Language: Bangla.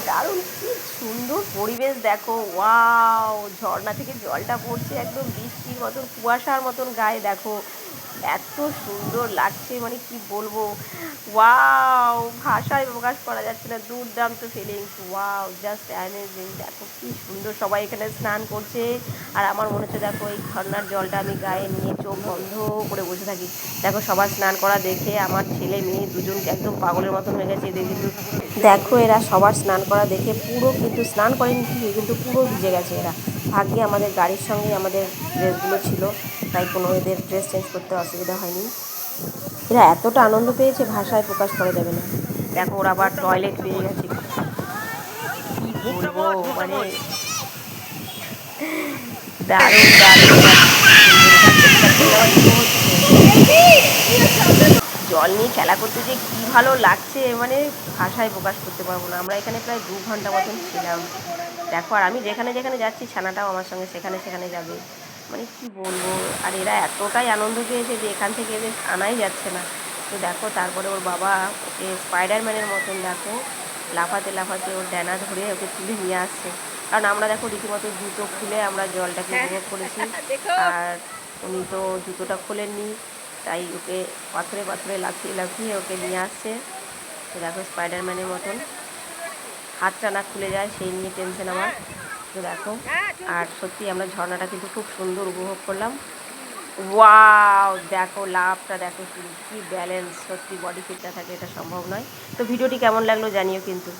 দারুণ কি সুন্দর পরিবেশ দেখো, ওয়াও! ঝর্ণা থেকে জলটা পড়ছে একদম বৃষ্টির মতন, কুয়াশার মতন গায়ে দেখো। এত সুন্দর লাগছে মানে কি বলবো, ওয়াও! ভাষায় প্রকাশ করা যাচ্ছে না, দুর্দান্ত ফিলিংস, ওয়াও! Just amazing. দেখো কি সুন্দর সবাই এখানে স্নান করছে। আর আমার মনে হচ্ছে দেখো এই ঝর্ণার জলটা আমি গায়ে নিয়ে চোখ বন্ধ করে বসে থাকি। দেখো সবার স্নান করা দেখে আমার ছেলে মেয়ে দুজনকে একদম পাগলের মতন হয়ে গেছে এদের কিন্তু। দেখো এরা সবার স্নান করা দেখে পুরো কিন্তু স্নান করেনি ঠিকই, কিন্তু পুরো ভিজে গেছে এরা। ভাগ্যে আমাদের গাড়ির সঙ্গে আমাদের ড্রেসগুলো ছিল, তাই কোনো এদের ড্রেস চেঞ্জ করতে অসুবিধা হয়নি। এরা এতটা আনন্দ পেয়েছে ভাষায় প্রকাশ করা যাবে না। দেখো ওরা আবার টয়লেট পেয়ে গেছে, কি বলবো মানে দারুণ দারুণ মানে কি সুন্দর। এখান থেকে আবার ইকো হচ্ছে, জল নিয়ে খেলা করতে যে কি ভালো লাগছে মানে ভাষায় প্রকাশ করতে পারবো না। আমরা এখানে প্রায় 2 ঘন্টা মতন ছিলাম। দেখো আর আমি যেখানে যেখানে যাচ্ছি ছানাটাও আমার সঙ্গে সেখানে সেখানে যাবে, মানে কি বলবো। আর এরা এতটাই আনন্দ পেয়েছে যে এখান থেকে এদের আনাই যাচ্ছে না। তো দেখো তারপরে ওর বাবা ওকে স্পাইডারম্যানের মতন দেখো লাফাতে লাফাতে ওর ডানা ধরে ওকে তুলে নিয়ে আসছে। কারণ আমরা দেখো রীতিমতো জুতো খুলে আমরা জলটাকে উপভোগ করেছি, আর উনি তো জুতোটা খোলেননি, তাই ওকে পাথরে পাথরে লাফিয়ে লাফিয়ে ওকে নিয়ে আসছে। তো দেখো স্পাইডারম্যানের মতন হাতটা না খুলে যায় সেই নিয়ে টেনশন আমার। তো দেখো আর সত্যি আমরা ঝর্ণাটা কিন্তু খুব সুন্দর উপভোগ করলাম। ওয়াও! দেখো লাভটা দেখো শুধু কি ব্যালেন্স, সত্যি বডি ফিট না থাকলে এটা সম্ভব নয়। তো ভিডিওটি কেমন লাগলো জানিও কিন্তু।